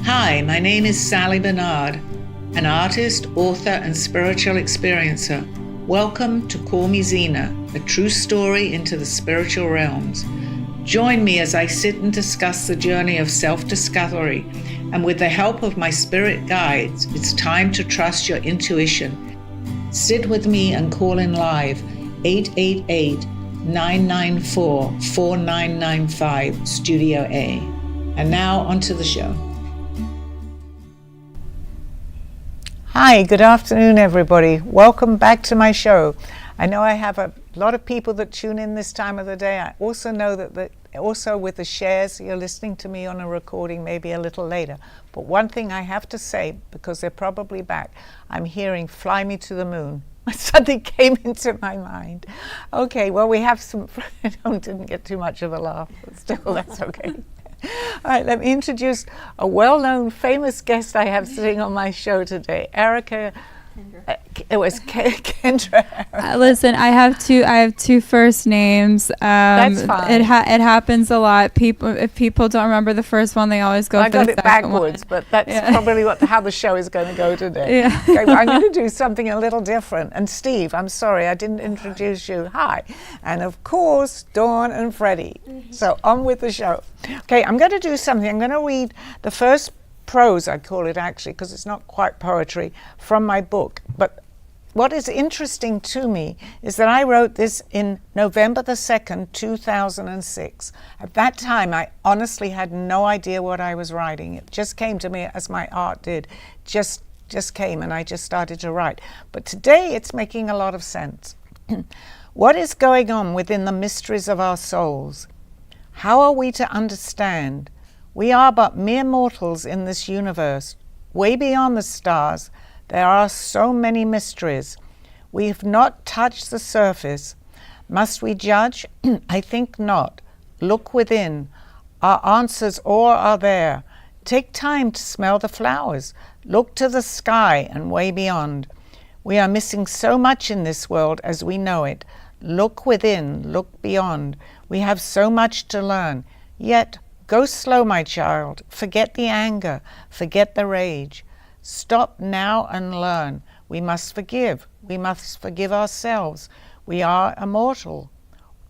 Hi, my name is Sally Barnard, an artist, author, and spiritual experiencer. Welcome to Call Me Zena, a true story into the spiritual realms. Join me as I sit and discuss the journey of self-discovery, and with the help of my spirit guides, it's time to trust your intuition. Sit with me and call in live 888-994-4995 Studio A. And now onto the show. Hi, good afternoon, everybody. Welcome back to my show. I know I have a lot of people that tune in this time of the day. I also know that also with the shares, you're listening to me on a recording maybe a little later. But one thing I have to say, because they're probably back, I'm hearing "Fly Me to the Moon." Something came into my mind. Okay, well, we have some, didn't get too much of a laugh, but still, that's okay. All right, let me introduce a well-known, famous guest I have sitting on my show today, Erica. It was Kendra. Listen, I have two first names. That's fine. It happens a lot. If people don't remember the first one, they always go. I for got the it second backwards, one. but that's probably how the show is going to go today. Yeah. Okay, well, I'm going to do something a little different. And Steve, I'm sorry I didn't introduce you. Hi, and of course Dawn and Freddie. So on with the show. Okay, I'm going to do something. I'm going to read the first prose, I call it actually, because it's not quite poetry, from my book. But what is interesting to me is that I wrote this in November the 2nd, 2006. At that time, I honestly had no idea what I was writing. It just came to me as my art did. Just came, and I just started to write. But today, it's making a lot of sense. What is going on within the mysteries of our souls? How are we to understand? We are but mere mortals in this universe. Way beyond the stars, there are so many mysteries. We have not touched the surface. Must we judge? I think not. Look within. Our answers all are there. Take time to smell the flowers. Look to the sky and way beyond. We are missing so much in this world as we know it. Look within, look beyond. We have so much to learn. Yet, go slow, my child. Forget the anger. Forget the rage. Stop now and learn. We must forgive. We must forgive ourselves. We are immortal.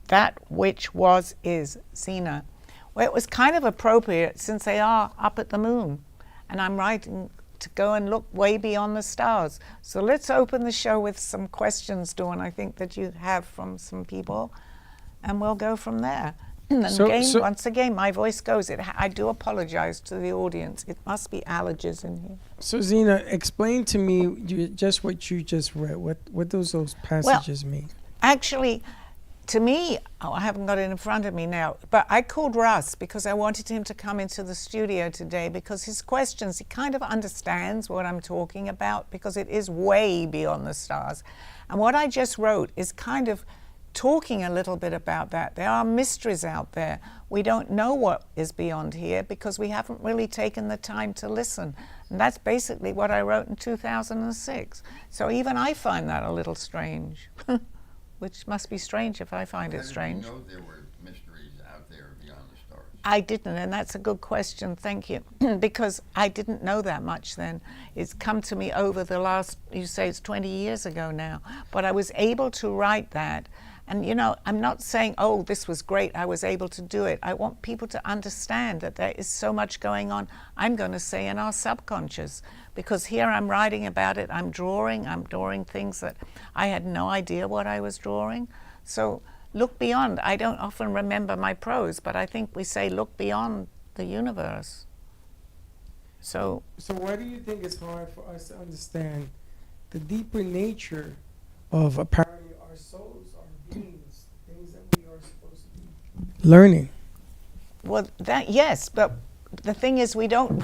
That which was is. Zena. Well, it was kind of appropriate since they are up at the moon. And I'm writing to go and look way beyond the stars. So let's open the show with some questions, Dawn, I think that you have from some people. And we'll go from there. And once again, my voice goes. I do apologize to the audience. It must be allergies in here. So Zena, explain to me just what you just read. What those passages mean? Actually, to me, I haven't got it in front of me now, but I called Russ because I wanted him to come into the studio today because his questions, he kind of understands what I'm talking about because it is way beyond the stars. And what I just wrote is kind of talking a little bit about that. There are mysteries out there. We don't know what is beyond here because we haven't really taken the time to listen. And that's basically what I wrote in 2006. So even I find that a little strange, which must be strange if I find it strange. How did you know there were mysteries out there beyond the stars? I didn't, and that's a good question, thank you. Because I didn't know that much then. It's come to me over the last, you say it's 20 years ago now, but I was able to write that. And you know, I'm not saying, oh, this was great, I was able to do it. I want people to understand that there is so much going on, I'm going to say in our subconscious, because here I'm writing about it, I'm drawing things that I had no idea what I was drawing. So look beyond. I don't often remember my prose, but I think we say look beyond the universe. So why do you think it's hard for us to understand the deeper nature of apparently our souls, our beings, things that we are supposed to be learning? Well, yes, but the thing is we don't,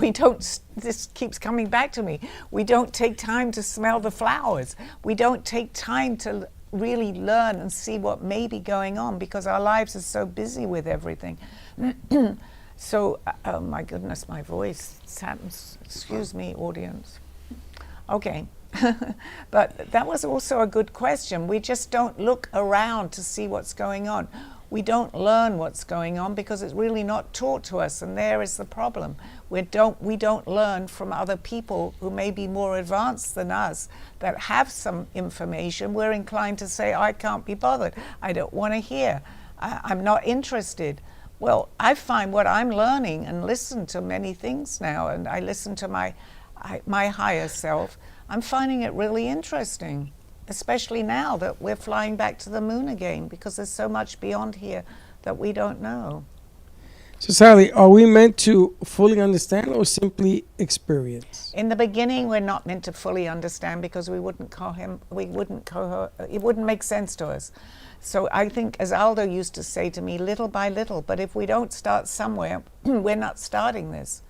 this keeps coming back to me, we don't take time to smell the flowers. We don't take time to really learn and see what may be going on because our lives are so busy with everything. So, oh my goodness, my voice happens. Excuse me, audience. Okay. But that was also a good question. We just don't look around to see what's going on. we don't learn what's going on because it's really not taught to us, and there is the problem. We don't learn from other people who may be more advanced than us that have some information. We're inclined to say, I can't be bothered. I don't want to hear. I'm not interested. Well, I find what I'm learning, and listen to many things now, and I listen to my higher self. I'm finding it really interesting, especially now that we're flying back to the moon again, because there's so much beyond here that we don't know. So, Sally, are we meant to fully understand or simply experience? In the beginning, we're not meant to fully understand because it wouldn't make sense to us. So I think, as Aldo used to say to me, little by little, but if we don't start somewhere, we're not starting this.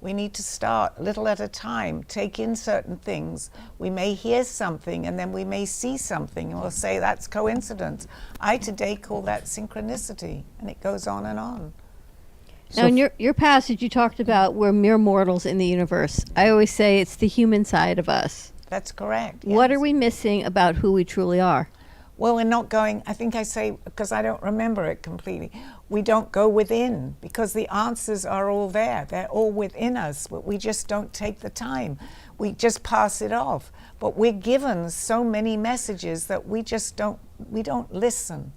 We need to start little at a time, take in certain things. We may hear something and then we may see something and we'll say that's coincidence. I today call that synchronicity, and it goes on and on. Now, in your passage, you talked about we're mere mortals in the universe. I always say it's the human side of us. That's correct. What yes. are we missing about who we truly are? Well, we're not going, I think I say, because I don't remember it completely, we don't go within because the answers are all there. They're all within us, but we just don't take the time. We just pass it off. But we're given so many messages that we don't listen.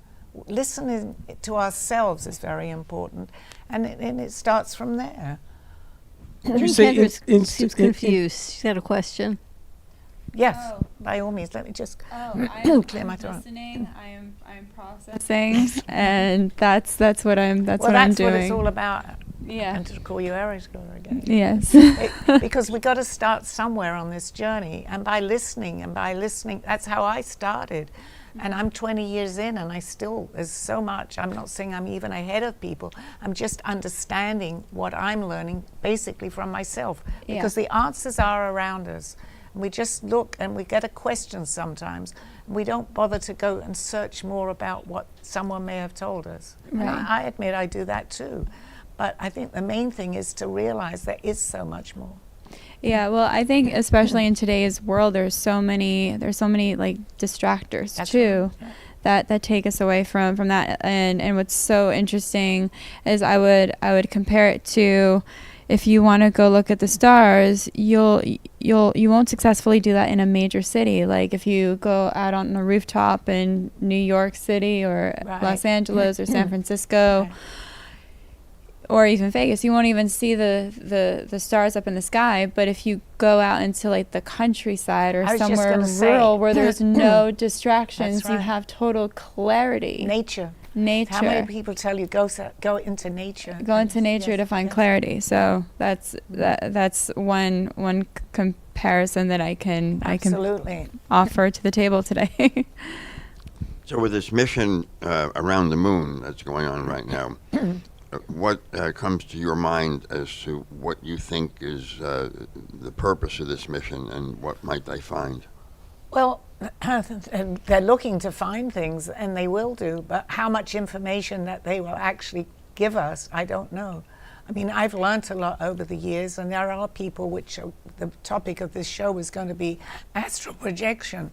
Listening to ourselves is very important, and it starts from there. I think Kendra seems confused. She's got a question. Yes, Oh. by all means. Let me just clear my throat. Listening. I'm processing, and that's what I'm Well, what I'm that's doing. what it's all about. Yeah. And to call you Aristotle again. Yes. Because we got to start somewhere on this journey, and by listening, that's how I started. And I'm 20 years in, and there's so much. I'm not saying I'm even ahead of people. I'm just understanding what I'm learning basically from myself, because the answers are around us. And we just look and we get a question sometimes, and we don't bother to go and search more about what someone may have told us. Right. And I admit I do that too. But I think the main thing is to realize there is so much more. Yeah, well, I think especially in today's world, there's so many like distractors That's too, right. Yeah. that take us away from that. And what's so interesting is I would compare it to, if you want to go look at the stars, you won't successfully do that in a major city. Like if you go out on a rooftop in New York City or Right. Los Angeles or San Francisco. Right. Or even Vegas, you won't even see the stars up in the sky. But if you go out into like the countryside or I was just somewhere gonna say. rural where there's no distractions, That's right. you have total clarity. Nature. Nature. How many people tell you go into nature? Go into nature Yes, to find yes. clarity. So that's one comparison that I can Absolutely. offer to the table today. So with this mission around the moon that's going on right now, what comes to your mind as to what you think is the purpose of this mission, and what might they find? Well, they're looking to find things, and they will do, but how much information that they will actually give us, I don't know. I mean, I've learned a lot over the years, and there are people the topic of this show is going to be astral projection.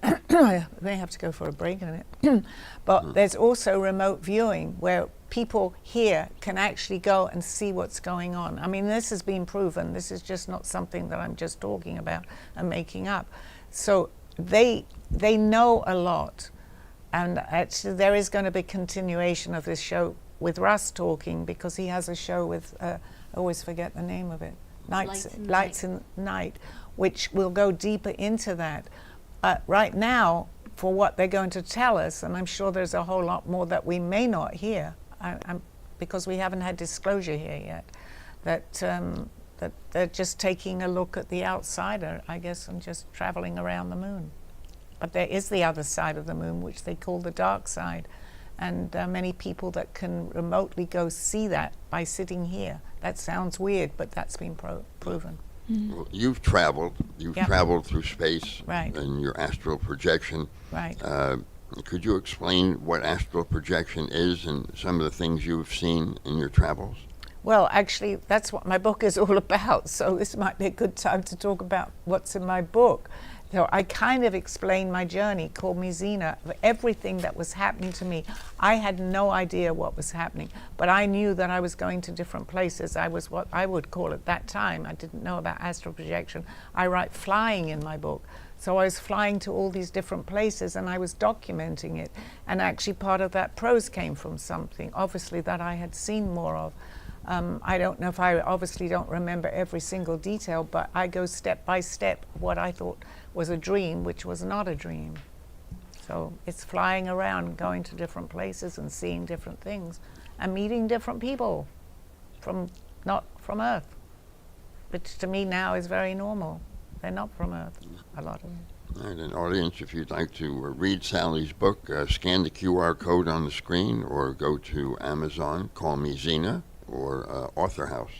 I may have to go for a break in it. But there's also remote viewing, where people here can actually go and see what's going on. I mean, this has been proven. This is just not something that I'm just talking about and making up. So they know a lot. And actually there is going to be continuation of this show with Russ talking, because he has a show with, I always forget the name of it, Lights in the Night, which will go deeper into that. Right now, for what they're going to tell us, and I'm sure there's a whole lot more that we may not hear, because we haven't had disclosure here yet, that they're just taking a look at the outsider, I guess, and just traveling around the moon. But there is the other side of the moon, which they call the dark side, and many people that can remotely go see that by sitting here. That sounds weird, but that's been proven. Well, you've traveled through space, Right. in your astral projection. Right. Could you explain what astral projection is and some of the things you've seen in your travels? Well, actually, that's what my book is all about, so this might be a good time to talk about what's in my book. So I kind of explained my journey, Call Me Zena, of everything that was happening to me. I had no idea what was happening, but I knew that I was going to different places. I was what I would call at that time, I didn't know about astral projection. I write flying in my book. So I was flying to all these different places and I was documenting it. And actually part of that prose came from something, obviously, that I had seen more of. I don't know if I obviously don't remember every single detail, but I go step by step what I thought was a dream, which was not a dream. So it's flying around, going to different places and seeing different things and meeting different people not from Earth, which to me now is very normal. They're not from Earth, a lot of them. All right, an audience, if you'd like to read Sally's book, scan the QR code on the screen or go to Amazon, Call Me Zena, or Author House.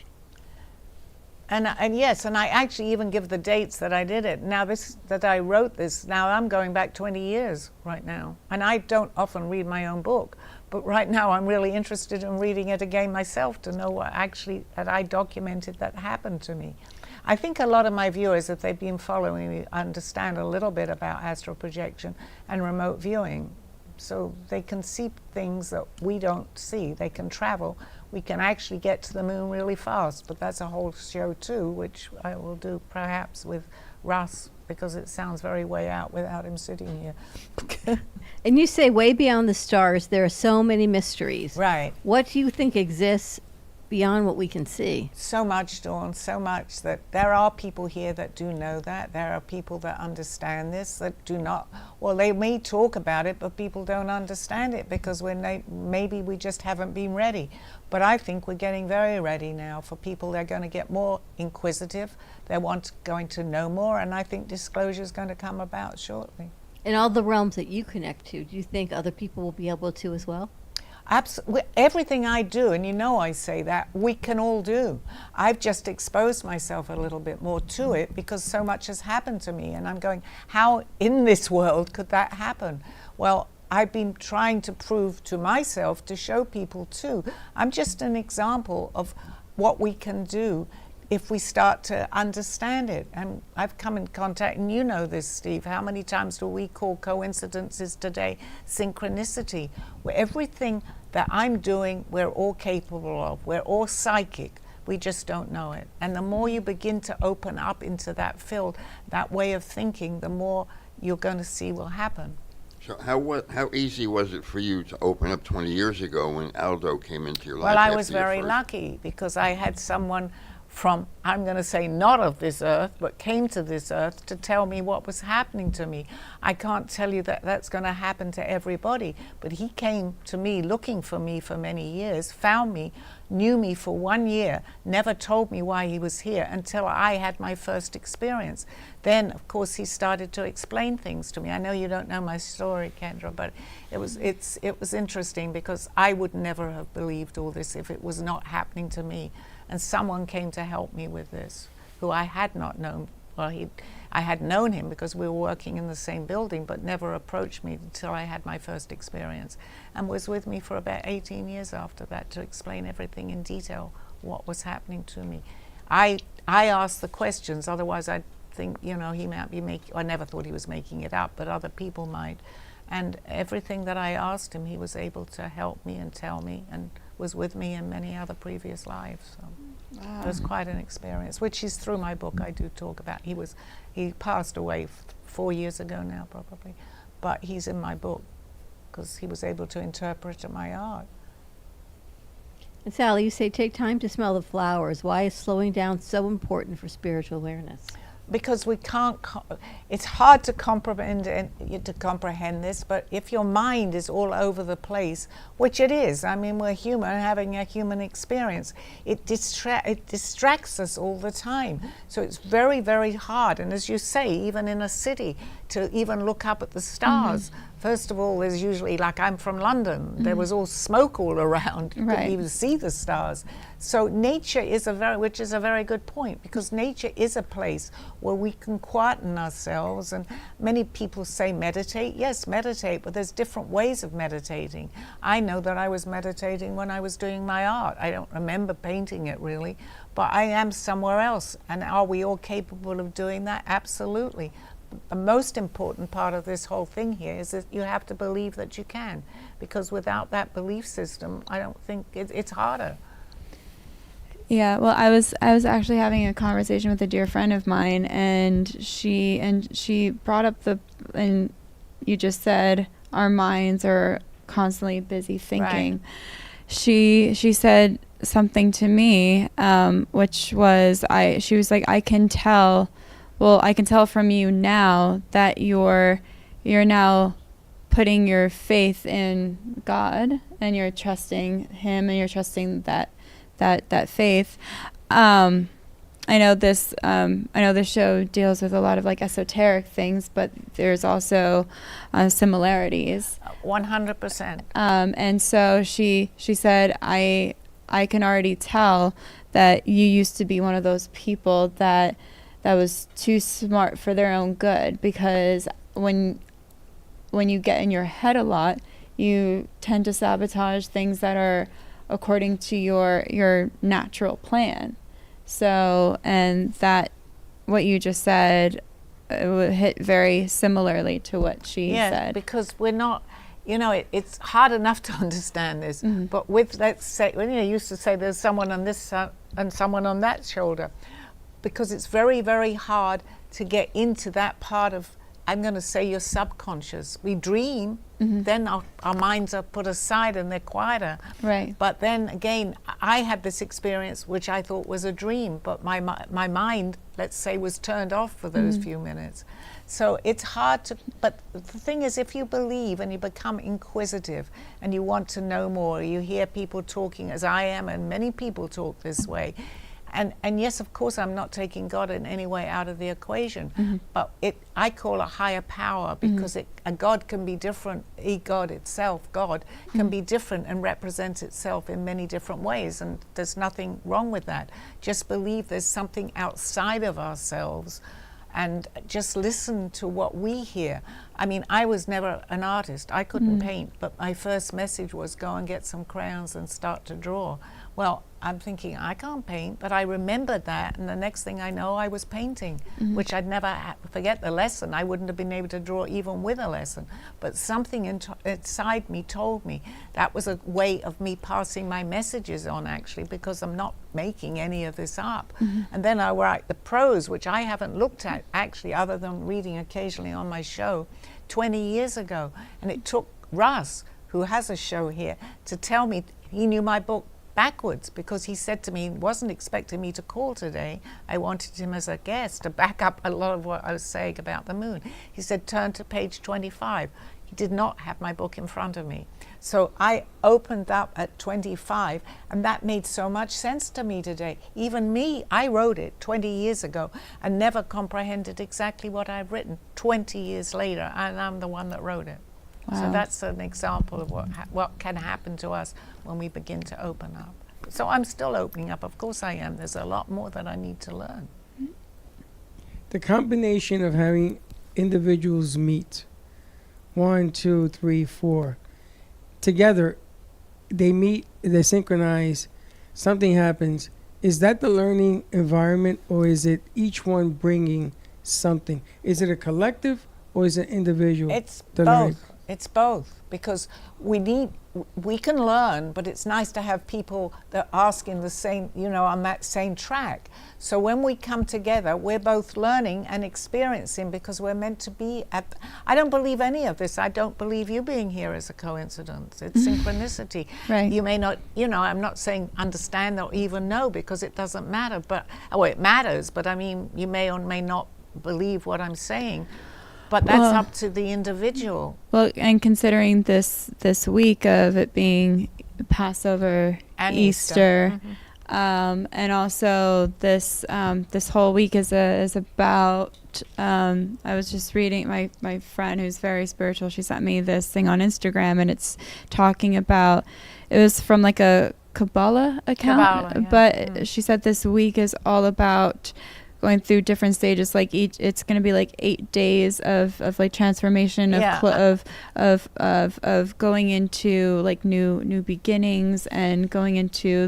And yes, and I actually even give the dates that I did it. Now that I wrote this, now I'm going back 20 years right now. And I don't often read my own book, but right now I'm really interested in reading it again myself to know what actually that I documented that happened to me. I think a lot of my viewers, if they've been following me, understand a little bit about astral projection and remote viewing. So they can see things that we don't see. They can travel. We can actually get to the moon really fast, but that's a whole show too, which I will do perhaps with Russ, because it sounds very way out without him sitting here. And you say way beyond the stars, there are so many mysteries. Right. What do you think exists beyond what we can see? So much, Dawn, so much that there are people here that do know that. There are people that understand this that do not. Well, they may talk about it, but people don't understand it because maybe we just haven't been ready. But I think we're getting very ready now for people. They're going to get more inquisitive. They're going to know more, and I think disclosure is going to come about shortly. In all the realms that you connect to, do you think other people will be able to as well? Absolutely. Everything I do, and you know I say that, we can all do. I've just exposed myself a little bit more to it because so much has happened to me, and I'm going, how in this world could that happen? Well, I've been trying to prove to myself, to show people too. I'm just an example of what we can do if we start to understand it. And I've come in contact, and you know this, Steve, how many times do we call coincidences today synchronicity? Where everything that I'm doing, we're all capable of. We're all psychic. We just don't know it. And the more you begin to open up into that field, that way of thinking, the more you're going to see will happen. So how easy was it for you to open up 20 years ago when Aldo came into your life? Well, I was very lucky because I had someone from, I'm going to say not of this earth, but came to this earth to tell me what was happening to me. I can't tell you that that's going to happen to everybody, but he came to me looking for me for many years, found me, knew me for 1 year, never told me why he was here until I had my first experience. Then, of course, he started to explain things to me. I know you don't know my story, Kendra, but it was interesting because I would never have believed all this if it was not happening to me. And someone came to help me with this, who I had not known. Well, I had known him because we were working in the same building, but never approached me until I had my first experience, and was with me for about 18 years after that to explain everything in detail, what was happening to me. I asked the questions, otherwise I'd think, he might be making, I never thought he was making it up, but other people might. And everything that I asked him, he was able to help me and tell me, and was with me in many other previous lives. So it was quite an experience, which is through my book I do talk about. He passed away 4 years ago now probably, but he's in my book because he was able to interpret my art. And Sally, you say take time to smell the flowers. Why is slowing down so important for spiritual awareness? Because we can't, it's hard to comprehend this, but if your mind is all over the place, which it is, I mean, we're human, having a human experience, it distracts us all the time. So it's very, very hard. And as you say, even in a city, to even look up at the stars. Mm-hmm. First of all, there's usually, like I'm from London, mm-hmm. there was all smoke all around. You couldn't even see the stars. So nature is which is a very good point, because nature is a place where we can quieten ourselves. And many people say meditate. Yes, meditate, but there's different ways of meditating. I know that I was meditating when I was doing my art. I don't remember painting it really, but I am somewhere else. And are we all capable of doing that? Absolutely. the most important part of this whole thing here is that you have to believe that you can, because without that belief system, I don't think it's harder. Yeah, well, I was actually having a conversation with a dear friend of mine, and she brought up and you just said our minds are constantly busy thinking. Right. She said something to me, which was she was like, I can tell from you now that you're now putting your faith in God, and you're trusting Him, and you're trusting that faith. I know this show deals with a lot of like esoteric things, but there's also similarities. 100%. And so she said, I can already tell that you used to be one of those people that was too smart for their own good, because when you get in your head a lot, you tend to sabotage things that are according to your natural plan. So, and that what you just said hit very similarly to what she said. Because we're not, it's hard enough to understand this, but with, let's say, I used to say there's someone on this and someone on that shoulder, because it's very, very hard to get into that part of, I'm going to say, your subconscious. We dream, then our minds are put aside and they're quieter. Right. But then again, I had this experience which I thought was a dream, but my mind, let's say, was turned off for those few minutes. So it's hard to, but the thing is, if you believe and you become inquisitive and you want to know more, you hear people talking as I am, and many people talk this way. And yes, of course, I'm not taking God in any way out of the equation, but I call a higher power, because a God can be different. God itself, God, can be different and represent itself in many different ways, and there's nothing wrong with that. Just believe there's something outside of ourselves, and just listen to what we hear. I mean, I was never an artist. I couldn't paint, but my first message was go and get some crayons and start to draw. Well, I'm thinking, I can't paint, but I remembered that, and the next thing I know, I was painting, which I'd never forget the lesson. I wouldn't have been able to draw even with a lesson, but something inside me told me that was a way of me passing my messages on, actually, because I'm not making any of this up. And then I write the prose, which I haven't looked at, actually, other than reading occasionally on my show, 20 years ago. And it took Russ, who has a show here, to tell me he knew my book backwards, because he said to me, he wasn't expecting me to call today. I wanted him as a guest to back up a lot of what I was saying about the moon. He said, turn to page 25. He did not have my book in front of me. So I opened up at 25, and that made so much sense to me today. Even me, I wrote it 20 years ago and never comprehended exactly what I've written 20 years later, and I'm the one that wrote it. Wow. So that's an example of what can happen to us when we begin to open up. So I'm still opening up. Of course I am. There's a lot more that I need to learn. The combination of having individuals meet, 1, 2, 3, 4, together, they meet, they synchronize, something happens. Is that the learning environment, or is it each one bringing something? Is it a collective, or is it individual? It's the learning? both. It's both, because we can learn, but it's nice to have people that are asking the same, on that same track. So when we come together, we're both learning and experiencing, because we're meant to be I don't believe any of this. I don't believe you being here is a coincidence. It's synchronicity. Right. You may not, I'm not saying understand or even know, because it doesn't matter, but, it matters, but I mean, you may or may not believe what I'm saying. But that's up to the individual. Well, and considering this week of it being Passover, and Easter, and also this whole week is about. I was just reading my friend who's very spiritual. She sent me this thing on Instagram, and it's talking about. It was from like a Kabbalah account, but she said this week is all about going through different stages, like it's going to be like 8 days of like transformation of going into like new beginnings, and going into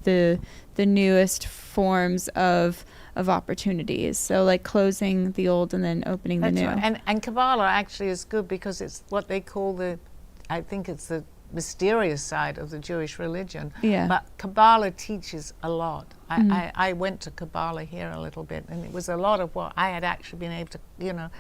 the newest forms of of opportunities. So like closing the old and then opening the That's new. right. And Kabbalah actually is good because it's what they call I think it's the mysterious side of the Jewish religion. Yeah. But Kabbalah teaches a lot. I went to Kabbalah here a little bit, and it was a lot of what I had actually been able to,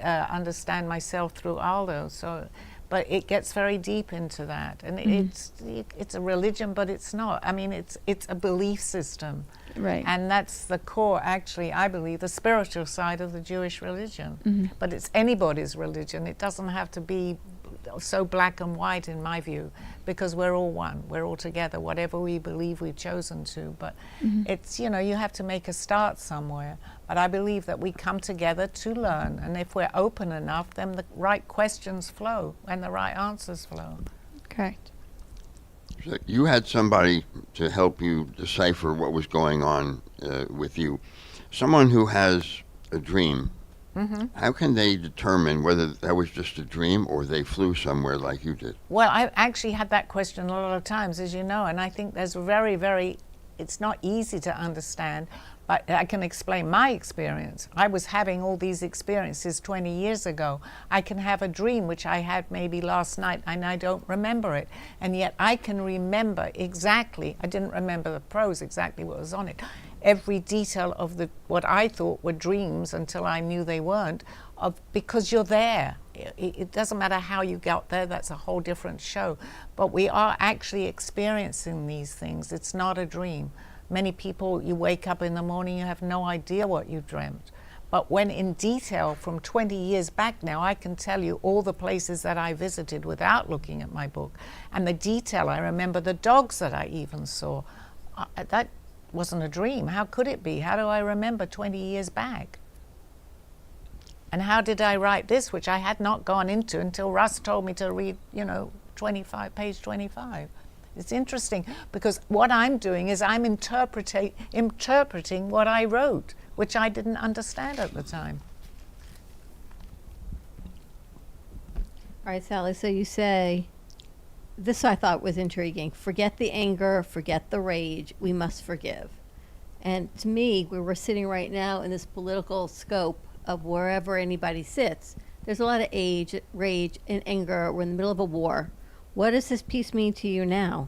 understand myself through Aldo. So, but it gets very deep into that, and it's a religion, but it's not. I mean, it's a belief system. Right. And that's the core, actually, I believe, the spiritual side of the Jewish religion. But it's anybody's religion. It doesn't have to be so black and white, in my view, because we're all one. We're all together, whatever we believe we've chosen to. But it's, you have to make a start somewhere. But I believe that we come together to learn. And if we're open enough, then the right questions flow and the right answers flow. Correct. So you had somebody to help you decipher what was going on with you. Someone who has a dream, how can they determine whether that was just a dream or they flew somewhere like you did? Well, I've actually had that question a lot of times, as you know, and I think there's it's not easy to understand, but I can explain my experience. I was having all these experiences 20 years ago. I can have a dream, which I had maybe last night, and I don't remember it. And yet I can remember exactly, I didn't remember the prose, exactly what was on it, every detail of what I thought were dreams until I knew they weren't, because you're there. It doesn't matter how you got there, that's a whole different show. But we are actually experiencing these things. It's not a dream. Many people, you wake up in the morning, you have no idea what you dreamt. But when in detail, from 20 years back now, I can tell you all the places that I visited without looking at my book. And the detail, I remember the dogs that I even saw. That wasn't a dream. How could it be? How do I remember 20 years back? And how did I write this, which I had not gone into until Russ told me to read, page 25. It's interesting because what I'm doing is I'm interpreting what I wrote, which I didn't understand at the time. All right, Sally, so you say, this I thought was intriguing. Forget the anger, forget the rage, we must forgive. And to me, where we're sitting right now in this political scope of wherever anybody sits, there's a lot of rage, and anger. We're in the middle of a war. What does this piece mean to you now?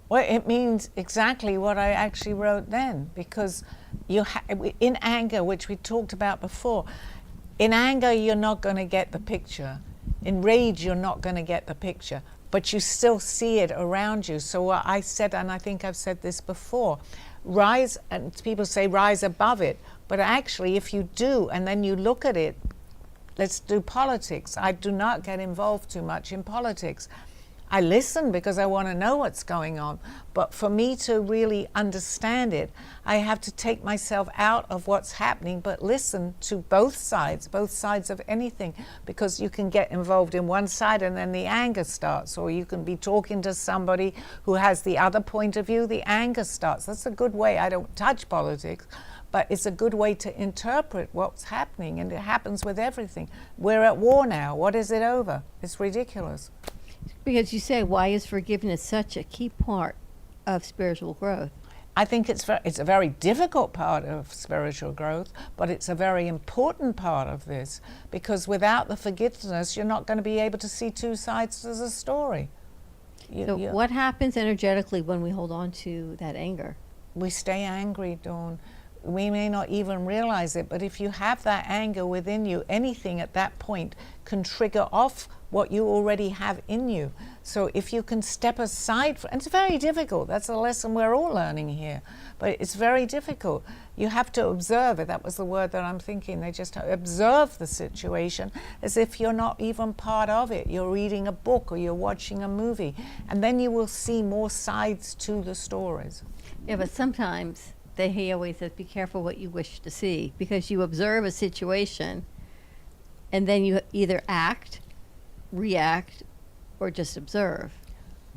Well, it means exactly what I actually wrote then, because in anger, which we talked about before, in anger, you're not going to get the picture. In rage, you're not going to get the picture, but you still see it around you. So what I said, and I think I've said this before, rise, and people say rise above it, but actually if you do, and then you look at it, let's do politics. I do not get involved too much in politics. I listen because I want to know what's going on. But for me to really understand it, I have to take myself out of what's happening, but listen to both sides of anything, because you can get involved in one side and then the anger starts, or you can be talking to somebody who has the other point of view, the anger starts. That's a good way. I don't touch politics, but it's a good way to interpret what's happening, and it happens with everything. We're at war now. What is it over? It's ridiculous. Because you say, why is forgiveness such a key part of spiritual growth? I think it's a very difficult part of spiritual growth, but it's a very important part of this, because without the forgiveness, you're not going to be able to see two sides to the story. What happens energetically when we hold on to that anger? We stay angry, Dawn. We may not even realize it, but if you have that anger within you, anything at that point can trigger off what you already have in you. So if you can step aside, and it's very difficult, that's a lesson we're all learning here, but it's very difficult. You have to observe it. That was the word that I'm thinking. They just observe the situation as if you're not even part of it. You're reading a book or you're watching a movie, and then you will see more sides to the stories. Yeah, but sometimes he always says, be careful what you wish to see, because you observe a situation and then you either act, react, or just observe.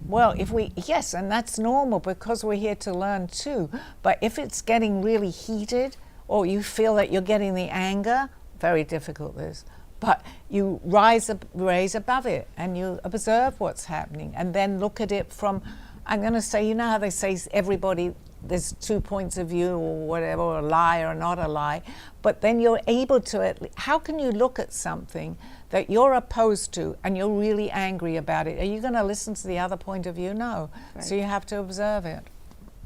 Well, yes, and that's normal because we're here to learn too. But if it's getting really heated, or you feel that you're getting the anger, very difficult this. But you raise above it and you observe what's happening, and then look at it from, I'm going to say, you know how they say everybody there's two points of view or whatever, or a lie or not a lie, but then you're able to, how can you look at something that you're opposed to and you're really angry about it? Are you going to listen to the other point of view? No. Right. So you have to observe it.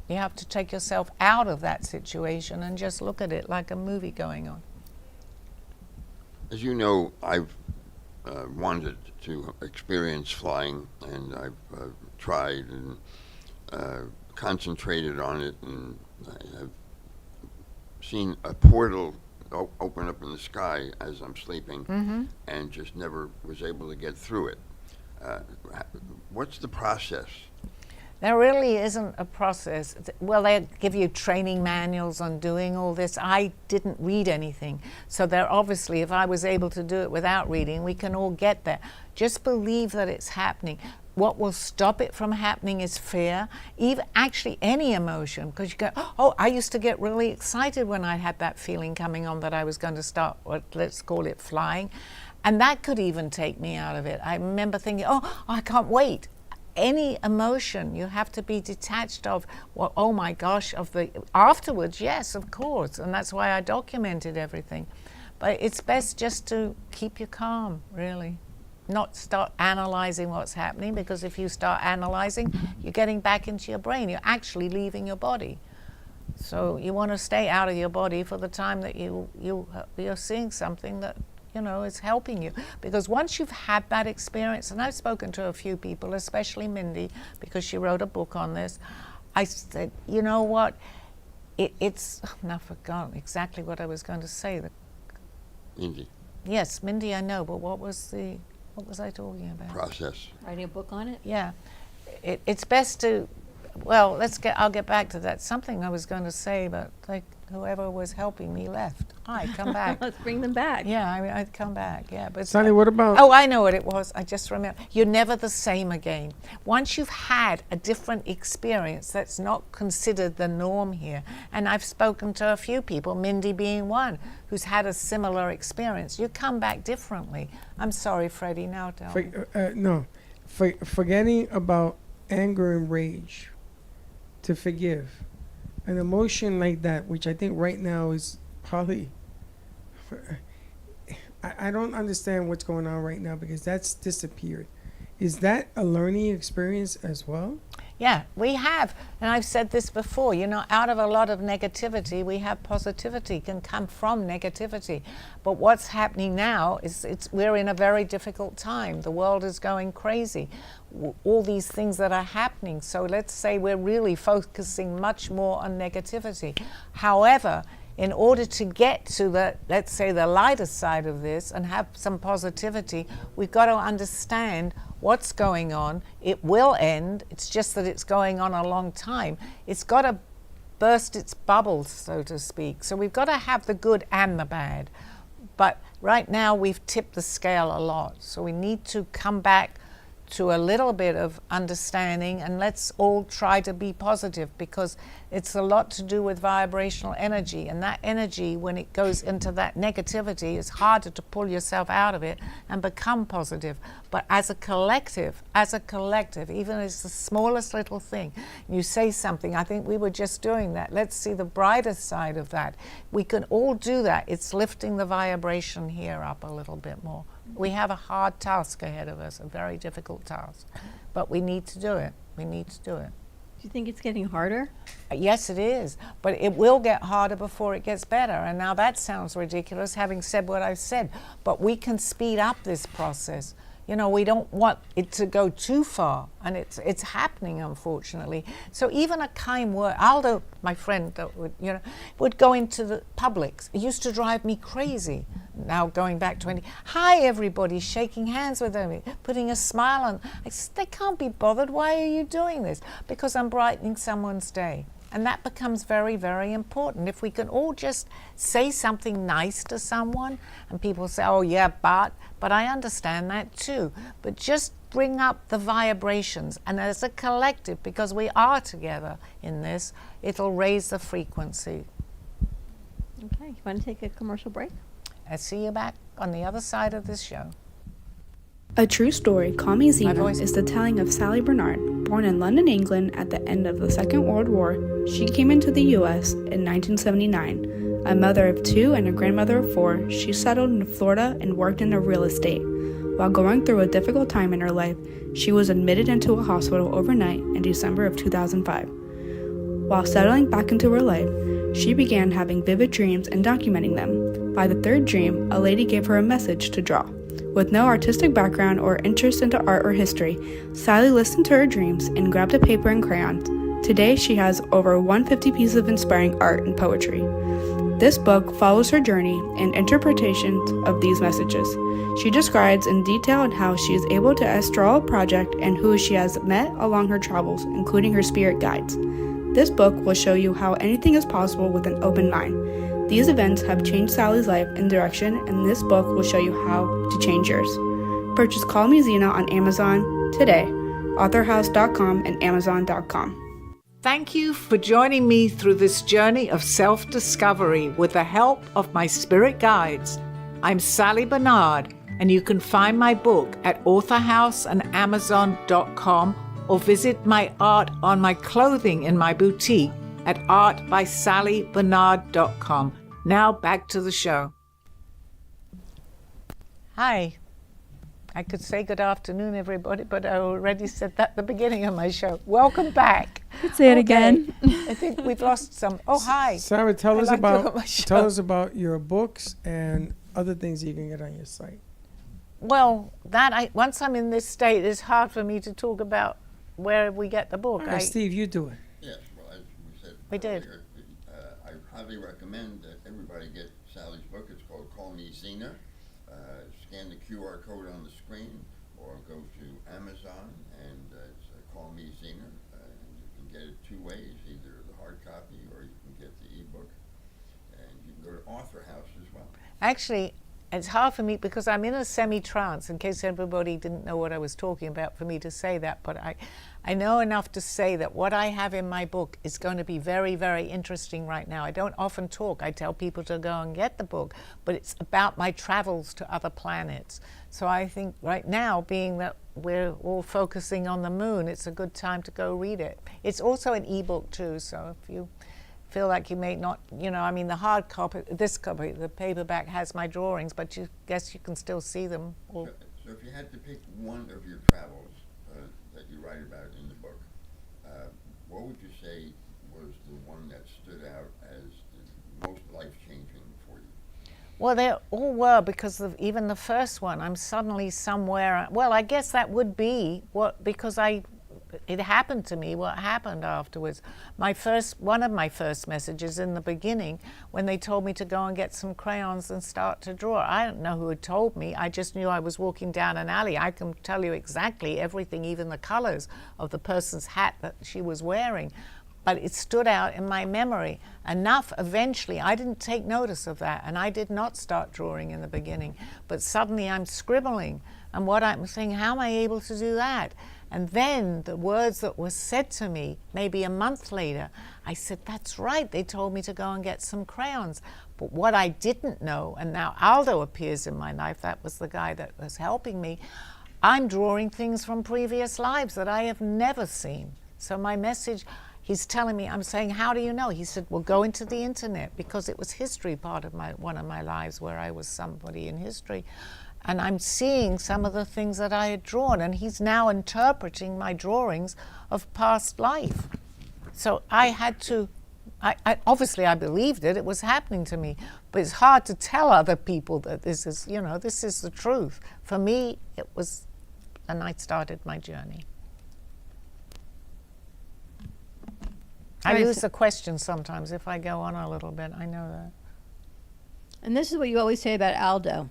You have to take yourself out of that situation and just look at it like a movie going on. As you know, I've wanted to experience flying, and I've tried and concentrated on it, and I have seen a portal open up in the sky as I'm sleeping, and just never was able to get through it. What's the process? There really isn't a process. Well, they give you training manuals on doing all this. I didn't read anything. So there obviously, if I was able to do it without reading, we can all get there. Just believe that it's happening. What will stop it from happening is fear, even actually any emotion, because you go, oh, I used to get really excited when I had that feeling coming on that I was going to start, let's call it flying. And that could even take me out of it. I remember thinking, oh, I can't wait. Any emotion you have to be detached of, well, oh my gosh, of the afterwards, yes, of course, and that's why I documented everything. But it's best just to keep you calm, really. Not start analyzing what's happening, because if you start analyzing, you're getting back into your brain. You're actually leaving your body. So you want to stay out of your body for the time that you're seeing something that, you know, is helping you. Because once you've had that experience, and I've spoken to a few people, especially Mindy, because she wrote a book on this, I said, you know what, it's, I've forgotten exactly what I was going to say. Mindy. Yes, Mindy, I know, but what was I talking about? Process. Writing a book on it? Yeah, it's best to, well, I'll get back to that. Something I was going to say, but like whoever was helping me left. Hi, come back. Let's bring them back. Yeah, I'd come back. Yeah, but Sally, what about? oh, I know what it was. I just remember. You're never the same again. Once you've had a different experience, that's not considered the norm here. And I've spoken to a few people, Mindy being one, who's had a similar experience. You come back differently. I'm sorry, Freddie. Now tell me. Forgetting about anger and rage, to forgive. An emotion like that, which I think right now is probably, I don't understand what's going on right now, because that's disappeared. Is that a learning experience as well? Yeah, we have, and I've said this before, you know, out of a lot of negativity, we have positivity, can come from negativity. But what's happening now is we're in a very difficult time. The world is going crazy. All these things that are happening. So let's say we're really focusing much more on negativity. However, in order to get to the, let's say, the lighter side of this and have some positivity, we've got to understand what's going on. It will end. It's just that it's going on a long time. It's got to burst its bubbles, so to speak. So we've got to have the good and the bad. But right now we've tipped the scale a lot. So we need to come back to a little bit of understanding, and let's all try to be positive, because it's a lot to do with vibrational energy, and that energy, when it goes into that negativity, is harder to pull yourself out of it and become positive. But as a collective, even as the smallest little thing, you say something, I think we were just doing that, let's see the brighter side of that. We can all do that. It's lifting the vibration here up a little bit more. We have a hard task ahead of us, a very difficult task, but we need to do it. We need to do it. Do you think it's getting harder? Yes, it is, but it will get harder before it gets better. And now that sounds ridiculous, having said what I've said, but we can speed up this process. You know, we don't want it to go too far, and it's happening, unfortunately. So even a kind word, Aldo, my friend, would go into the Publix. It used to drive me crazy. Now going back 20, hi everybody, shaking hands with them, putting a smile on. I said, they can't be bothered. Why are you doing this? Because I'm brightening someone's day. And that becomes very, very important. If we can all just say something nice to someone, and people say, oh yeah, but I understand that too. But just bring up the vibrations, and as a collective, because we are together in this, it'll raise the frequency. Okay, you want to take a commercial break? I'll see you back on the other side of this show. A true story, Call Me Zena, voice- is the telling of Sally Barnard. Born in London, England at the end of the Second World War, she came into the U.S. in 1979. A mother of 2 and a grandmother of 4, she settled in Florida and worked in real estate. While going through a difficult time in her life, she was admitted into a hospital overnight in December of 2005. While settling back into her life, she began having vivid dreams and documenting them. By the 3rd dream, a lady gave her a message to draw. With no artistic background or interest into art or history, Sally listened to her dreams and grabbed a paper and crayons. Today, she has over 150 pieces of inspiring art and poetry. This book follows her journey and interpretations of these messages. She describes in detail on how she is able to astral a project and who she has met along her travels, including her spirit guides. This book will show you how anything is possible with an open mind. These events have changed Sally's life and direction, and this book will show you how to change yours. Purchase Call Me Zena on Amazon today, authorhouse.com and amazon.com. Thank you for joining me through this journey of self-discovery with the help of my spirit guides. I'm Sally Barnard, and you can find my book at authorhouse and amazon.com or visit my art on my clothing in my boutique at artbysallybarnard.com. Now back to the show. Hi. I could say good afternoon, everybody, but I already said that at the beginning of my show. Welcome back. Say it again. I think we've lost some. Oh, hi. Sarah, tell I'd us like to look at my about show. your books and other things you can get on your site. Well, once I'm in this state, it's hard for me to talk about where we get the book. Steve, you do it. Yes, well, as we said We did. earlier, I highly recommend that everybody get Sally's book. It's called Call Me Zena. Scan the QR code on the screen or go to Amazon and it's Call Me Zena. And you can get it 2 ways, either the hard copy or you can get the ebook. And you can go to Author House as well. Actually, it's hard for me because I'm in a semi-trance, in case everybody didn't know what I was talking about, for me to say that. But I know enough to say that what I have in my book is going to be very, very interesting right now. I don't often talk. I tell people to go and get the book, but it's about my travels to other planets. So I think right now, being that we're all focusing on the moon, it's a good time to go read it. It's also an ebook too, so if you feel like you may not, the hard copy, the paperback has my drawings, but you guess you can still see them. So if you had to pick one of your travels that you write about in the book, what would you say was the one that stood out as the most life-changing for you? Well, they all were, because of even the first one, I'm suddenly somewhere. Well, I guess that would be because it happened to me, what happened afterwards. One of my first messages in the beginning, when they told me to go and get some crayons and start to draw. I don't know who had told me. I just knew I was walking down an alley. I can tell you exactly everything, even the colors of the person's hat that she was wearing. But it stood out in my memory enough eventually. I didn't take notice of that, and I did not start drawing in the beginning. But suddenly I'm scribbling, and what I'm saying, how am I able to do that? And then the words that were said to me, maybe a month later, I said, that's right, they told me to go and get some crayons. But what I didn't know, and now Aldo appears in my life, that was the guy that was helping me, I'm drawing things from previous lives that I have never seen. So my message, he's telling me, I'm saying, how do you know? He said, well, go into the internet, because it was history part of one of my lives where I was somebody in history. And I'm seeing some of the things that I had drawn, and he's now interpreting my drawings of past life. So I had to, obviously I believed it was happening to me, but it's hard to tell other people that this is the truth. For me, it was, and I started my journey. I lose the question sometimes if I go on a little bit, I know that. And this is what you always say about Aldo.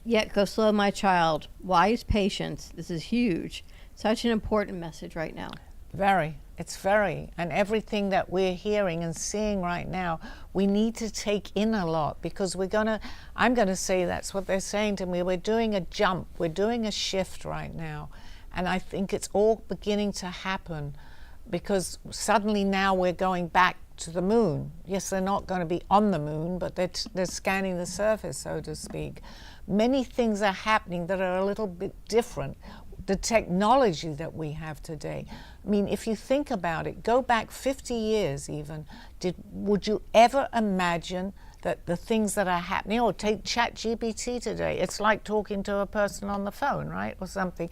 Yet go slow, my child. Wise patience. This is huge. Such an important message right now. Very. It's very. And everything that we're hearing and seeing right now, we need to take in a lot, because I'm going to say that's what they're saying to me. We're doing a jump. We're doing a shift right now. And I think it's all beginning to happen, because suddenly now we're going back to the moon. Yes, they're not going to be on the moon, but they're scanning the surface, so to speak. many things are happening that are a little bit different. The technology that we have today. I mean, if you think about it, go back 50 years even, would you ever imagine that the things that are happening, or take ChatGPT today, it's like talking to a person on the phone, right, or something.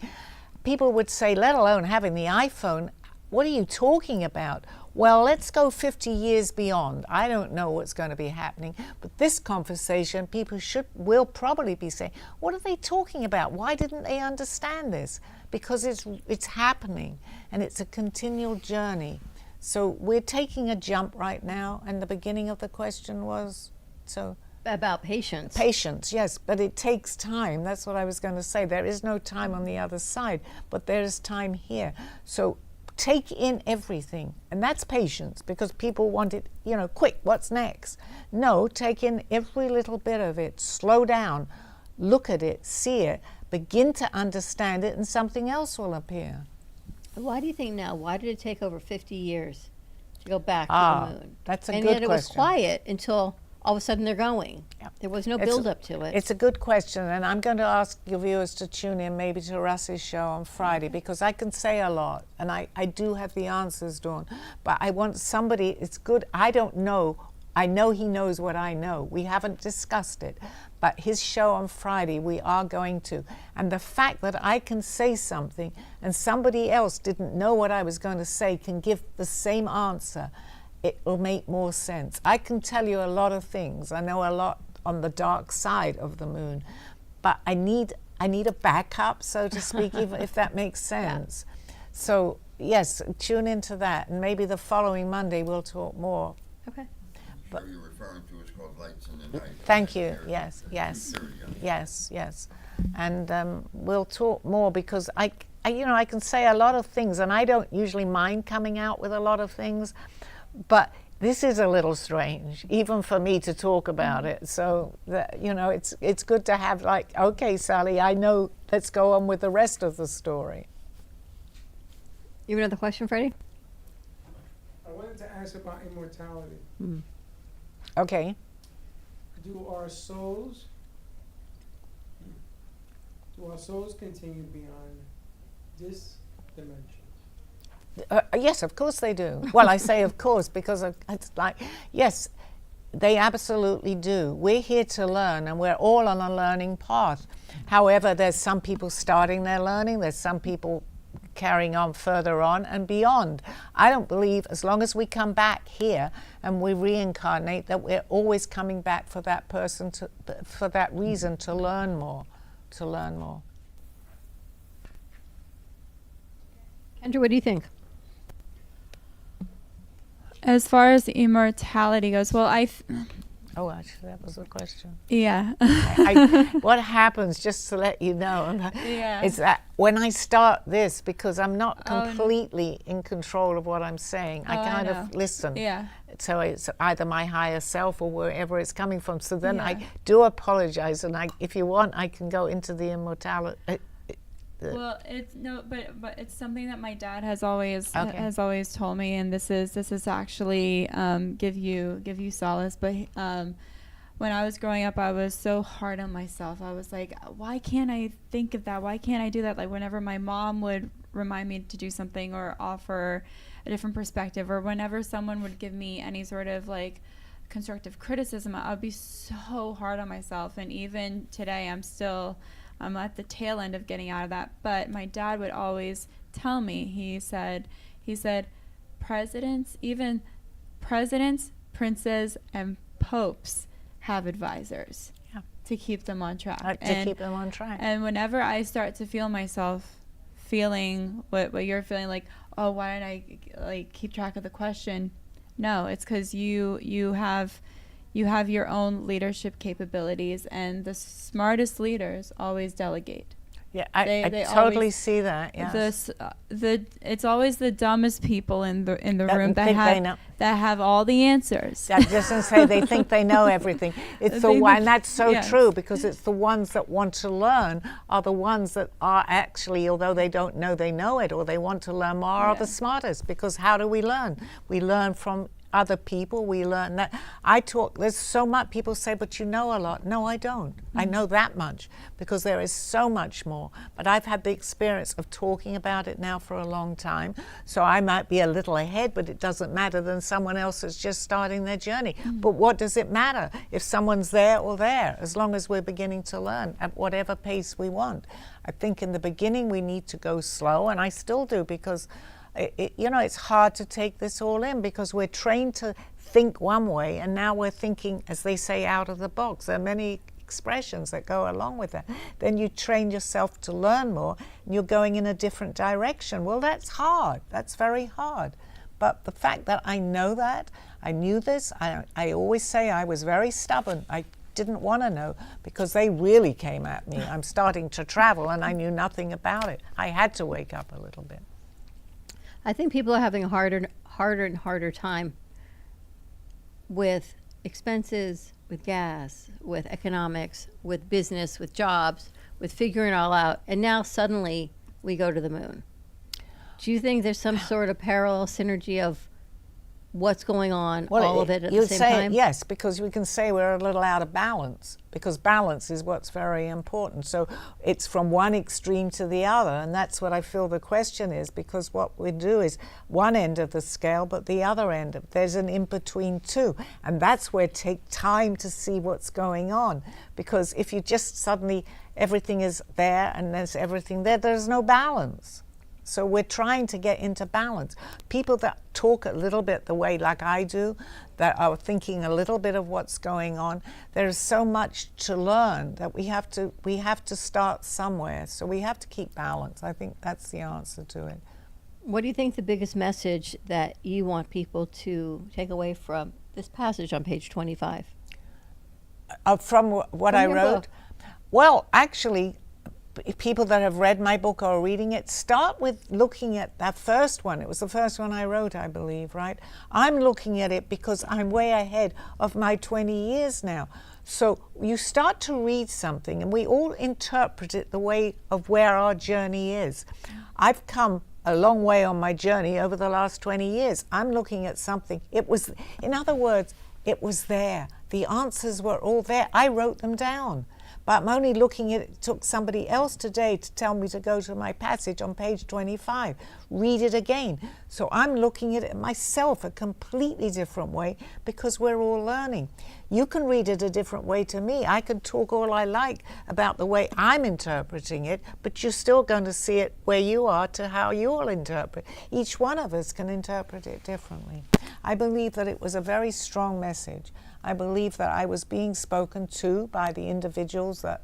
People would say, let alone having the iPhone, what are you talking about? Well, let's go 50 years beyond. I don't know what's going to be happening, but this conversation, people will probably be saying, what are they talking about? Why didn't they understand this? Because it's happening, and it's a continual journey. So we're taking a jump right now, and the beginning of the question was, so About patience. patience, yes, but it takes time. That's what I was going to say. There is no time on the other side, but there is time here. So take in everything, and that's patience, because people want it, quick, what's next? No, take in every little bit of it, slow down, look at it, see it, begin to understand it, and something else will appear. Why do you think now? Why did it take over 50 years to go back to the moon? That's a and good yet it was question. quiet until all of a sudden they're going. Yep. There was no It's a- build-up to it. It's a good question, and I'm going to ask your viewers to tune in maybe to Russ's show on Friday, because I can say a lot, and I do have the answers, Dawn, but I want somebody, it's good, I don't know, I know he knows what I know. We haven't discussed it, but his show on Friday, we are going to. And the fact that I can say something and somebody else didn't know what I was going to say can give the same answer, it will make more sense. I can tell you a lot of things. I know a lot on the dark side of the moon, but I need a backup, so to speak, even if that makes sense. So yes, tune into that, and maybe the following Monday we'll talk more. Okay. The show you're referring to is called Lights in the Night. Thank you. Yes. Yes. And we'll talk more, because I can say a lot of things, and I don't usually mind coming out with a lot of things, but this is a little strange, even for me to talk about it. So it's good to have, like, okay, Sally, I know. Let's go on with the rest of the story. You have another question, Freddie? I wanted to ask about immortality. Okay. Do our souls continue beyond this dimension? Yes, of course they do. Well, I say of course because it's like, yes, they absolutely do. We're here to learn, and we're all on a learning path. However, there's some people starting their learning, there's some people carrying on further on and beyond. I don't believe, as long as we come back here and we reincarnate, that we're always coming back for that person, for that reason, to learn more. Kendra, what do you think? As far as immortality goes, well, Oh, actually, that was the question. yeah. What happens, just to let you know, Yeah. is that when I start this, because I'm not Oh, completely in control of what I'm saying, I Oh, I kind know. of listen. Yeah. So it's either my higher self or wherever it's coming from. So then Yeah. I do apologize, and if you want, I can go into the immortality. Well, but it's something that my dad has always told me, and this is actually give you solace. But when I was growing up, I was so hard on myself. I was like, why can't I think of that? Why can't I do that? Like whenever my mom would remind me to do something or offer a different perspective, or whenever someone would give me any sort of like constructive criticism, I would be so hard on myself. And even today, I'm at the tail end of getting out of that. But my dad would always tell me, he said, presidents, princes, and popes have advisors to keep them on track. Keep them on track. And whenever I start to feel myself feeling what you're feeling, like, oh, why don't I like keep track of the question? No, it's because you have your own leadership capabilities, and the smartest leaders always delegate. Yeah, They I totally always- see that. Yes. It's always the dumbest people in the room think they know. that have all the answers. I just going to say they think they know everything. It's the They one, think- and that's so yes. true, because it's the ones that want to learn are the ones that are actually, although they don't know they know it, or they want to learn more, are the smartest. Because how do we learn? We learn from other people. We learn that. There's so much. People say, but you know a lot. No, I don't. I know that much because there is so much more. But I've had the experience of talking about it now for a long time. So I might be a little ahead, but it doesn't matter than someone else that's just starting their journey. But what does it matter if someone's there or there, as long as we're beginning to learn at whatever pace we want? I think in the beginning we need to go slow, and I still do, because it's hard to take this all in because we're trained to think one way, and now we're thinking, as they say, out of the box. There are many expressions that go along with that. Then you train yourself to learn more, and you're going in a different direction. Well, that's hard. That's very hard. But the fact that I know that, I knew this, I always say I was very stubborn. I didn't want to know because they really came at me. I'm starting to travel, and I knew nothing about it. I had to wake up a little bit. I think people are having a harder and harder time with expenses, with gas, with economics, with business, with jobs, with figuring it all out. And now suddenly we go to the moon. Do you think there's some sort of parallel synergy of what's going on, all of it at the same time? Yes, because we can say we're a little out of balance, because balance is what's very important. So it's from one extreme to the other, and that's what I feel the question is, because what we do is one end of the scale, but the other end, there's an in-between too. And that's where it takes time to see what's going on, because if you just suddenly, everything is there and there's everything there, there's no balance. So we're trying to get into balance. People that talk a little bit the way like I do, that are thinking a little bit of what's going on, there's so much to learn that we have to start somewhere. So we have to keep balance. I think that's the answer to it. What do you think the biggest message that you want people to take away from this passage on page 25? From what I wrote? Book. Well, actually, people that have read my book or are reading it, start with looking at that first one. It was the first one I wrote, I believe, right? I'm looking at it because I'm way ahead of my 20 years now. So you start to read something, and we all interpret it the way of where our journey is. I've come a long way on my journey over the last 20 years. I'm looking at something. It was, in other words, it was there. The answers were all there. I wrote them down. But I'm only looking at it. It took somebody else today to tell me to go to my passage on page 25. Read it again. So I'm looking at it myself a completely different way, because we're all learning. You can read it a different way to me. I can talk all I like about the way I'm interpreting it, but you're still going to see it where you are to how you'll interpret. Each one of us can interpret it differently. I believe that it was a very strong message. I believe that I was being spoken to by the individuals that,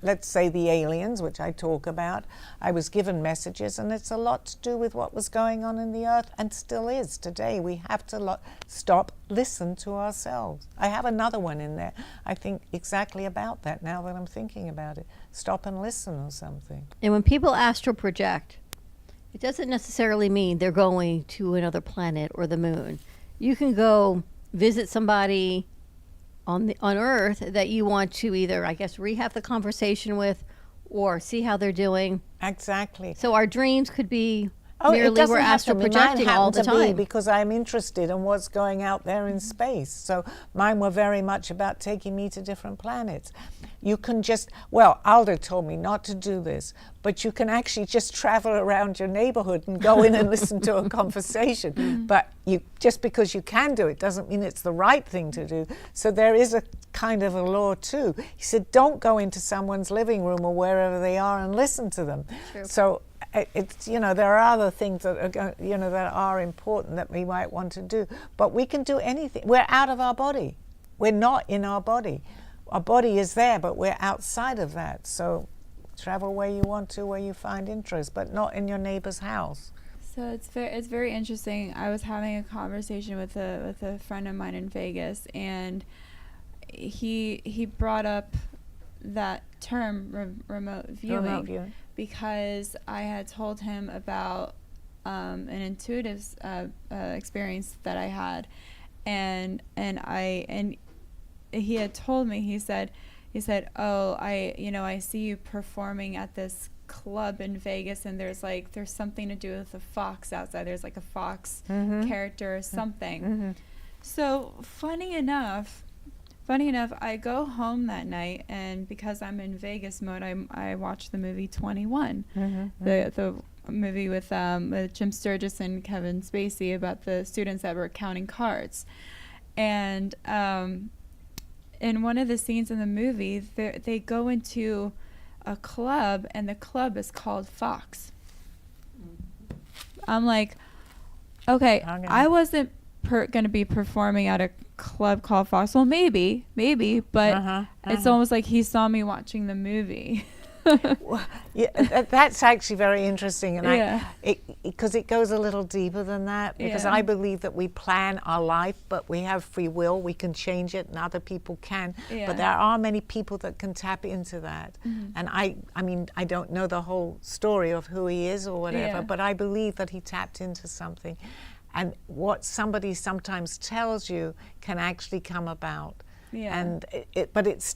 let's say the aliens, which I talk about. I was given messages, and it's a lot to do with what was going on in the earth, and still is today. We have to stop, listen to ourselves. I have another one in there, I think exactly about that now that I'm thinking about it. Stop and listen or something. And when people astral project, it doesn't necessarily mean they're going to another planet or the moon. You can go visit somebody on Earth that you want to either, I guess, rehab the conversation with, or see how they're doing. Exactly. So our dreams could be it merely doesn't we're have astral to be. projecting Mine all the happened to be time. because I'm interested in what's going out there in space. So mine were very much about taking me to different planets. You can Aldo told me not to do this, but you can actually just travel around your neighborhood and go in and listen to a conversation. But just because you can do it doesn't mean it's the right thing to do. So there is a kind of a law too. He said, don't go into someone's living room or wherever they are and listen to them. True. So it's, there are other things that are, that are important that we might want to do. But we can do anything. We're out of our body. We're not in our body. Our body is there, but we're outside of that. So travel where you want to, where you find interest, but not in your neighbor's house. So it's very interesting. I was having a conversation with a friend of mine in Vegas, and he brought up that term remote viewing, because I had told him about an intuitive experience that I had, and he had told me, he said, oh, I see you performing at this club in Vegas, and there's something to do with the fox outside. There's like a fox character or something. So funny enough, I go home that night, and because I'm in Vegas mode, I watch the movie 21, the movie with Jim Sturgis and Kevin Spacey about the students that were counting cards. And in one of the scenes in the movie, they go into a club, and the club is called Fox. I'm like, okay, I wasn't going to be performing at a club called Fox. Well, maybe, but it's almost like he saw me watching the movie. Well, yeah, that's actually very interesting, and because it goes a little deeper than that. Because I believe that we plan our life, but we have free will. We can change it, and other people can. But there are many people that can tap into that. And I mean, I don't know the whole story of who he is or whatever, but I believe that he tapped into something, and what somebody sometimes tells you can actually come about. And but it's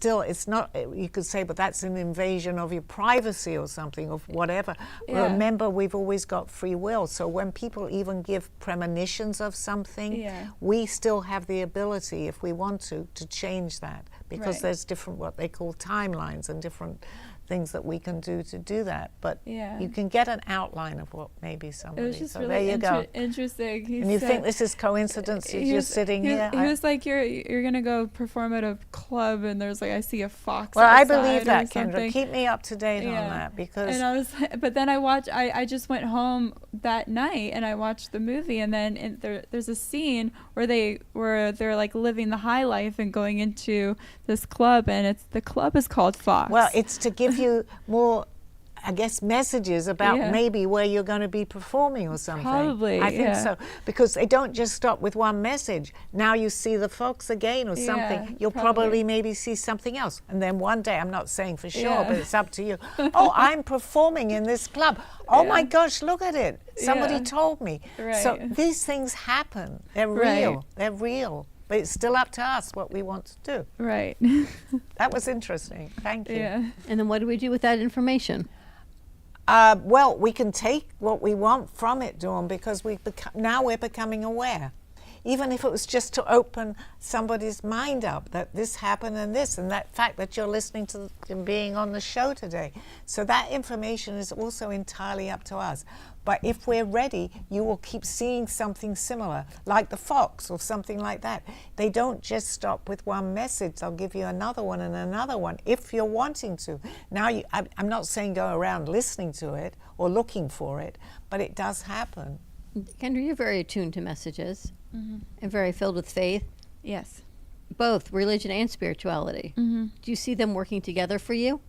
not, you could say, but that's an invasion of your privacy or something, of whatever. Remember, we've always got free will. So when people even give premonitions of something, we still have the ability, if we want to change that, because there's different, what they call timelines, and different things that we can do to do that. But you can get an outline of what maybe somebody. It was just so really there you go. Interesting. And you think this is coincidence? You're just sitting here. He was like, you're gonna go perform at a club, and there's like, I see a fox. Well, I outside believe that, or something. Kendra. Keep me up to date on that, because. And I was, but then I just went home that night and I watched the movie, and then there's a scene where they're like living the high life and going into this club, and the club is called Fox. Well, it's to give you more, I guess, messages about maybe where you're going to be performing or something. Probably, I think so. Because they don't just stop with one message. Now you see the fox again or something. You'll probably maybe see something else. And then one day, I'm not saying for sure, but it's up to you. Oh, I'm performing in this club. Oh my gosh, look at it. Somebody told me. Right. So these things happen. They're real. They're real. But it's still up to us what we want to do. Right. That was interesting. Thank you. Yeah. And then what do we do with that information? Well, we can take what we want from it, Dawn, because now we're becoming aware. Even if it was just to open somebody's mind up that this happened and that fact that you're listening to and being on the show today. So that information is also entirely up to us. But if we're ready, you will keep seeing something similar, like the fox or something like that. They don't just stop with one message. They'll give you another one and another one if you're wanting to. Now, I'm not saying go around listening to it or looking for it, but it does happen. Kendra, you're very attuned to messages and very filled with faith. Yes. Both religion and spirituality. Do you see them working together for you?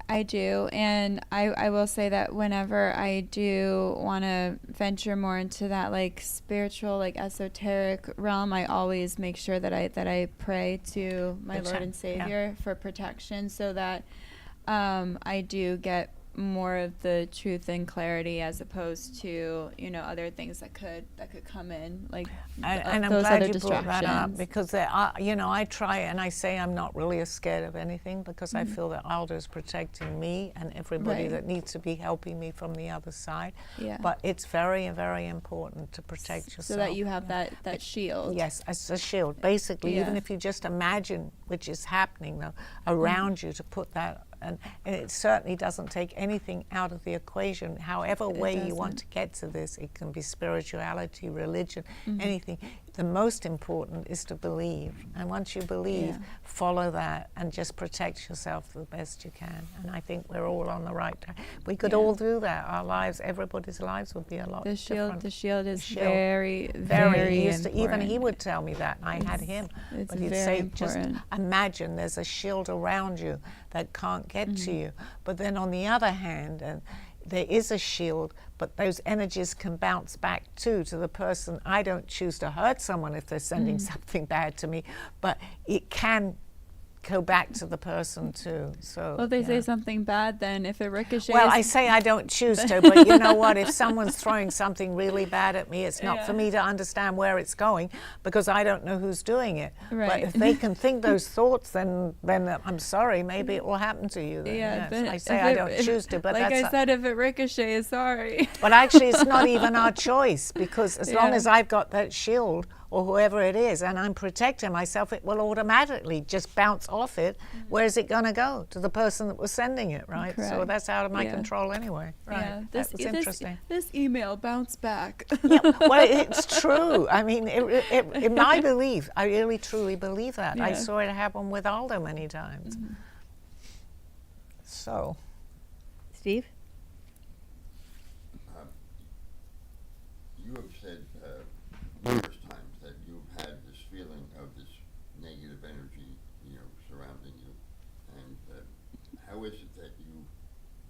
I do, and I will say that whenever I do want to venture more into that like spiritual, like esoteric realm, I always make sure that I pray to my Lord and Savior for protection, so that I do get more of the truth and clarity, as opposed to other things that could come in, like and I'm those glad other you brought that up, distractions. because there are, I try and I say I'm not really scared of anything, because I feel that Aldo's protecting me and everybody that needs to be helping me from the other side. But it's very, very important to protect yourself, so that you have that shield. Yes, as a shield. Basically, even if you just imagine which is happening though, around you, to put that. And it certainly doesn't take anything out of the equation. However way you want to get to this, it can be spirituality, religion, anything. The most important is to believe. And once you believe, follow that and just protect yourself the best you can. And I think we're all on the right track. We could all do that. Our lives, everybody's lives would be a lot different. The shield is very, very important. Even he would tell me that, and I had him. But he'd say, important. Just imagine there's a shield around you that can't get to you. But then on the other hand, and there is a shield, but those energies can bounce back too to the person. I don't choose to hurt someone if they're sending something bad to me, but it can go back to the person too. So Well, if they yeah. say something bad, then if it ricochets. Well, I say I don't choose to, but you know what? If someone's throwing something really bad at me, it's not for me to understand where it's going because I don't know who's doing it. Right. But if they can think those thoughts, then I'm sorry, maybe it will happen to you. Then. Yeah, Yes. but I say if I it- don't if- choose to, but like that's I said, if it ricochets, sorry. but actually, it's not even our choice because as long Yeah. as I've got that shield or whoever it is and I'm protecting myself, it will automatically just bounce off it. Where's it going to go? To the person that was sending it, right? So Correct. that's out of my Yeah. control anyway. Right. Yeah, That was interesting. This email bounced back. Yeah, well, it's true. I mean, in my belief, I really truly believe that. I Yeah. saw it happen with Aldo many times. So, Steve? You have said numerous times that you've had this feeling of this negative energy, surrounding you. And how is it that you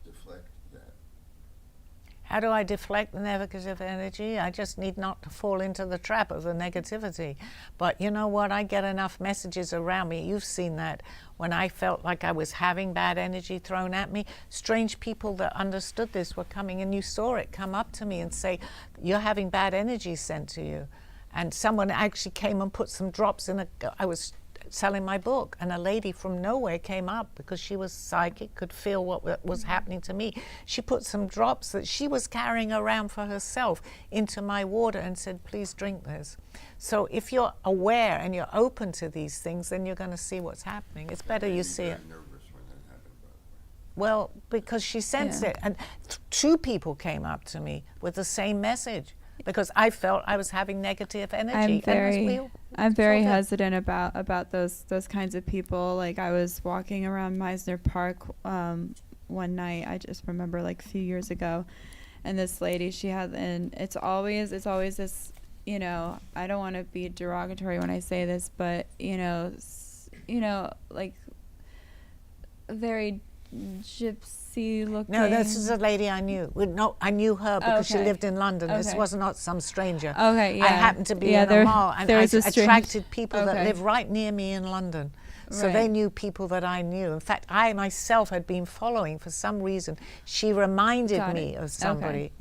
deflect that? how do I deflect the negative energy? I just need not to fall into the trap of the negativity. But you know what? I get enough messages around me. You've seen that when I felt like I was having bad energy thrown at me. Strange people that understood this were coming, and you saw it come up to me and say, "You're having bad energy sent to you." And someone actually came and put some drops in I was selling my book, and a lady from nowhere came up because she was psychic, could feel what was happening to me. She put some drops that she was carrying around for herself into my water and said, "Please drink this." So if you're aware and you're open to these things, then you're going to see what's happening. It's better you see it. Nervous when that happened, by the way. Well, because she sensed Yeah. it. And two people came up to me with the same message because I felt I was having negative energy. I'm very Sort of. hesitant about those kinds of people. Like I was walking around Meisner Park one night. I just remember like a few years ago, and this lady, she had, and it's always this. I don't want to be derogatory when I say this, but like very gypsy looking. No, this is a lady I knew. No, I knew her because she Okay. lived in London. This Okay. was not some stranger. Okay, yeah. I happened to be Yeah, in a there- mall, and there I was a strange- attracted people that Okay. live right near me in London. So Right. they knew people that I knew. In fact, I myself had been following for some reason. She reminded Got me it. of somebody.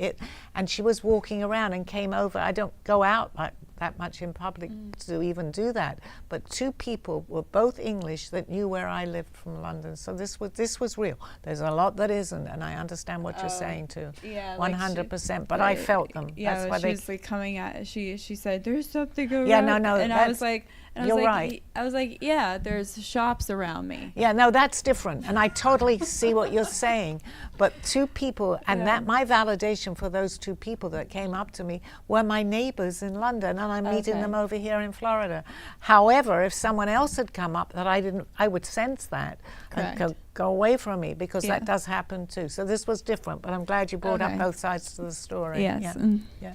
And she was walking around and came over. I don't go out like that much in public to even do that. But two people were both English that knew where I lived from London. So this was real. There's a lot that isn't, and I understand what you're saying too. Yeah, 100%. But I felt them. Yeah, That's why she they. was like coming at. She said, "There's something around." Yeah, no, And I was like, you're right. I was like, yeah, there's shops around me. Yeah, no, that's different, and I totally see what you're saying. But two people, and Yeah. that my validation for those two people that came up to me were my neighbors in London, and I'm meeting Okay. them over here in Florida. However, if someone else had come up that I would sense that and Correct. go away from me because Yeah. that does happen too. So this was different, but I'm glad you brought up Okay. both sides to the story. Yes. Yeah. Mm. Yeah.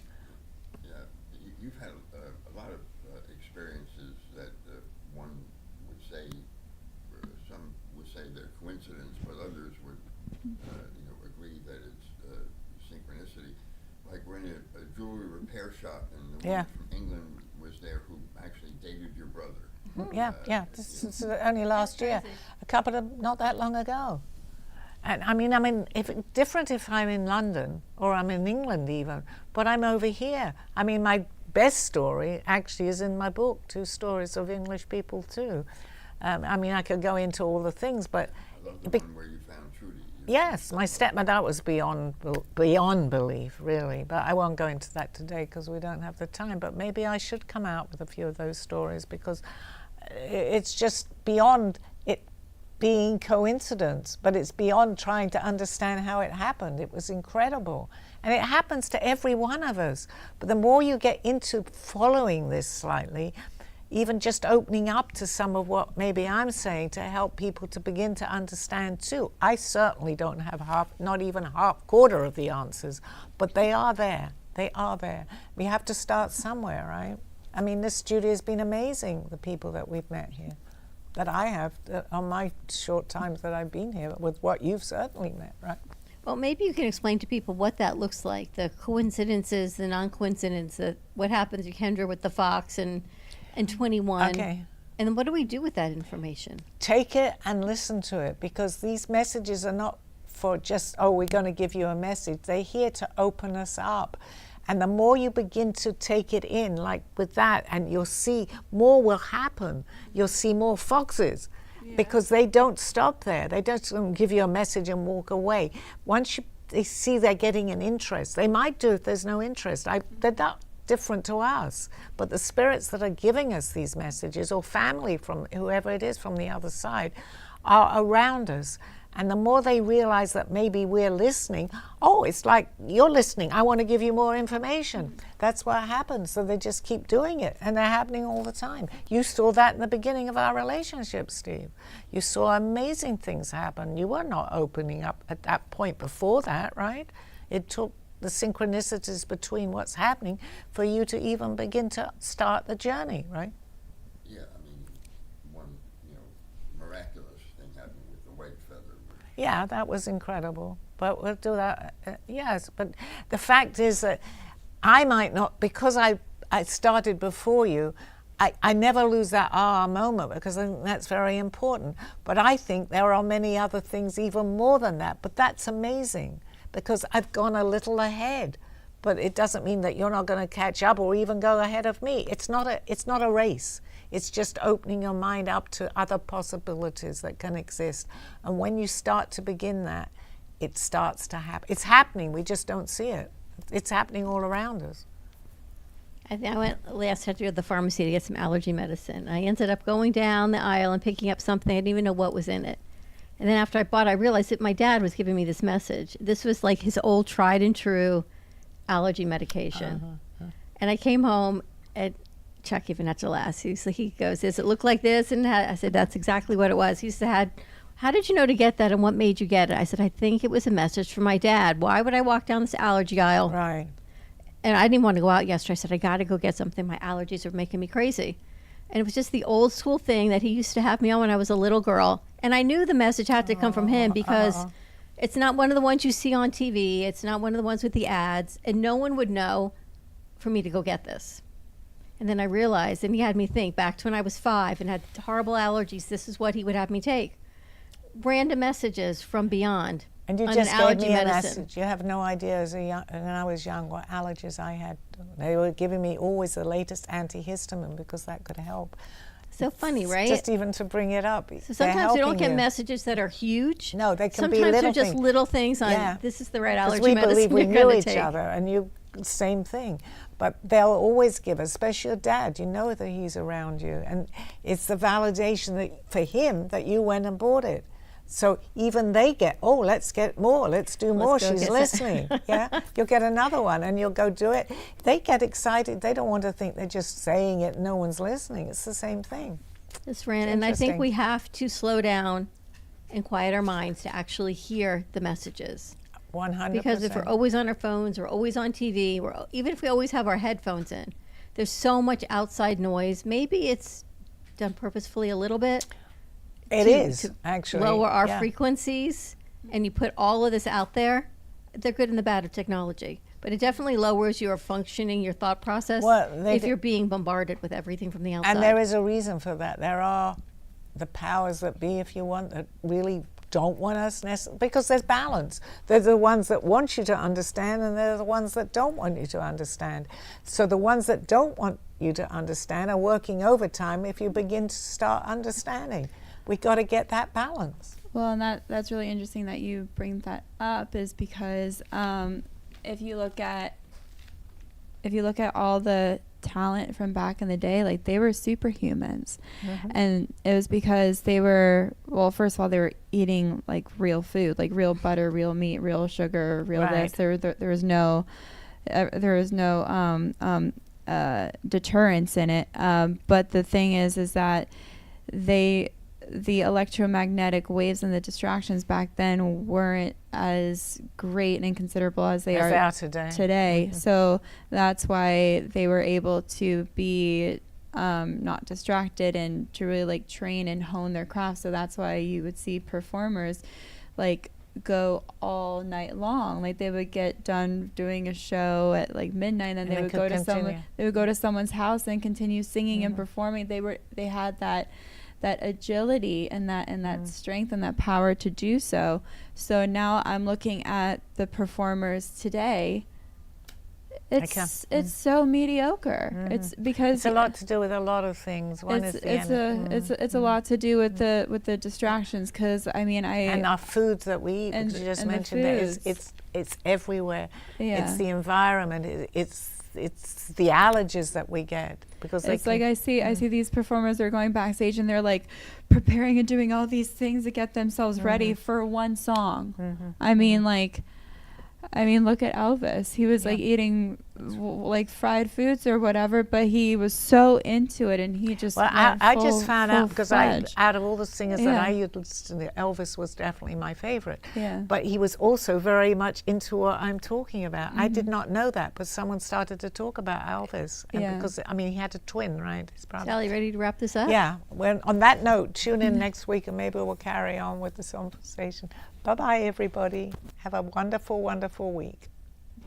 Yeah, you've had a lot of experiences that one would say, some would say they're coincidence, but others would, agree that it's synchronicity. Like we're in a jewelry repair shop, and the Yeah. woman from England was there who actually dated your brother. Yeah. This is only last year, not that long ago. And I mean, different if I'm in London or I'm in England even, but I'm over here. I mean, my best story actually is in my book, 2 stories of English people too. I could go into all the things, but I love the one where you found Trudy. yes, my stepmother, that was beyond belief, really. But I won't go into that today because we don't have the time. But maybe I should come out with a few of those stories because it's just beyond it being coincidence, but it's beyond trying to understand how it happened. It was incredible. And it happens to every one of us. But the more you get into following this slightly, even just opening up to some of what maybe I'm saying to help people to begin to understand too. I certainly don't have not even quarter of the answers, but they are there. They are there. We have to start somewhere, right? I mean, this studio has been amazing, the people that we've met here, that I have on my short times that I've been here, with what you've certainly met, right? Well, maybe you can explain to people what that looks like, the coincidences, the non-coincidence, what happens to Kendra with the fox and 21. Okay. And then what do we do with that information? Take it and listen to it, because these messages are not for just, oh, we're going to give you a message. They're here to open us up. And the more you begin to take it in, like with that, and you'll see more will happen. You'll see more foxes, because they don't stop there. They don't give you a message and walk away. Once they see they're getting an interest, they might do if there's no interest. They're not different to us. But the spirits that are giving us these messages, or family from whoever it is from the other side, are around us. And the more they realize that maybe we're listening, oh, it's like, you're listening, I want to give you more information. That's what happens. So they just keep doing it, and they're happening all the time. You saw that in the beginning of our relationship, Steve. You saw amazing things happen. You were not opening up at that point before that, right? It took the synchronicities between what's happening for you to even begin to start the journey, right? Yeah, I mean, one, miraculous thing happened with the white feather. Yeah, that was incredible. But we'll do that. Yes, but the fact is that I might not, because I started before you, I never lose that moment, because I think that's very important. But I think there are many other things even more than that. But that's amazing, because I've gone a little ahead. But it doesn't mean that you're not going to catch up or even go ahead of me. It's not a race. It's just opening your mind up to other possibilities that can exist. And when you start to begin that, it starts to happen. It's happening, we just don't see it. It's happening all around us. I went last Saturday to the pharmacy to get some allergy medicine. I ended up going down the aisle and picking up something. I didn't even know what was in it. And then after I bought it, I realized that my dad was giving me this message. This was like his old tried and true allergy medication. And I came home, and Chuck even had to laugh. He goes, does it look like this? And I said, that's exactly what it was. He said, how did you know to get that, and what made you get it? I said, I think it was a message from my dad. Why would I walk down this allergy aisle? Right. And I didn't want to go out yesterday. I said, I got to go get something. My allergies are making me crazy. And it was just the old school thing that he used to have me on when I was a little girl. And I knew the message had to come from him, because it's not one of the ones you see on TV. It's not one of the ones with the ads. And no one would know for me to go get this. And then I realized, and he had me think back to when I was 5 and had horrible allergies. This is what he would have me take. Random messages from beyond. And you on just an gave allergy me a medicine. message. You have no idea, when I was young, what allergies I had. They were giving me always the latest antihistamine, because that could help. So funny, right? Just even to bring it up. So sometimes you don't helping get you. messages that are huge. No, they can sometimes be little they're just things. little things on, Yeah. this is the right 'Cause allergy we medicine believe we you're knew gonna each take. other, and you, same thing. But they'll always give, especially your dad. You know that he's around you, and it's the validation that for him that you went and bought it. So even they get, oh, let's get more, let's do more. go She's get listening. Yeah, you'll get another one, and you'll go do it. They get excited. They don't want to think they're just saying it. No one's listening. It's the same thing. This ran, It's and I think interesting. we have to slow down and quiet our minds to actually hear the messages. 100%. Because if we're always on our phones, we're always on TV, even if we always have our headphones in, there's so much outside noise. Maybe it's done purposefully a little bit. It is to actually lower our yeah. frequencies, and you put all of this out there. They're good and the bad of technology, but it definitely lowers your functioning, your thought process, Well, if you're being bombarded with everything from the outside. And there is a reason for that. There are the powers that be, if you want, that really don't want us necessarily, because there's balance. They're the ones that want you to understand, and they're the ones that don't want you to understand. So the ones that don't want you to understand are working overtime if you begin to start understanding. We got to get that balance. Well, and that's really interesting that you bring that up, is because if you look at all the talent from back in the day, like, they were superhumans. And it was because they were, well, first of all, they were eating like real food, like real butter, real meat, real sugar, real Right. this. There was no deterrence in it. But the thing is that the electromagnetic waves and the distractions back then weren't as great and considerable as they As are they are today. So that's why they were able to be not distracted and to really like train and hone their craft. So that's why you would see performers like go all night long. Like they would get done doing a show at like midnight, and they would go to someone's house and continue singing and performing. They had that agility and that strength and that power to do so. So now I'm looking at the performers today. It's so mediocre. It's because it's a lot to do with a lot of things. One is it's a lot to do with the distractions, because I mean and our foods that we eat, and because you just and mentioned that it's everywhere. Yeah. It's the environment. It's the allergies that we get, because it's like I see these performers, they're going backstage and they're like preparing and doing all these things to get themselves ready for one song. I mean, look at Elvis. He was like eating like fried foods or whatever, but he was so into it, and he just I just found out, because out of all the singers that I used to listen to, Elvis was definitely my favorite. Yeah. But he was also very much into what I'm talking about. I did not know that, but someone started to talk about Elvis, and because I mean he had a twin, right? His brother. Sally, ready to wrap this up? Yeah. Well, on that note, tune in next week, and maybe we'll carry on with this conversation. Bye-bye, everybody. Have a wonderful, wonderful week.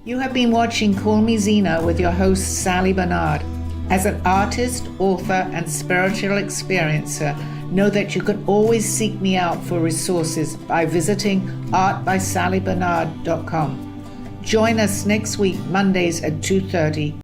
You have been watching Call Me Zena with your host, Sally Barnard. As an artist, author, and spiritual experiencer, know that you can always seek me out for resources by visiting artbysallybarnard.com. Join us next week, Mondays at 2:30.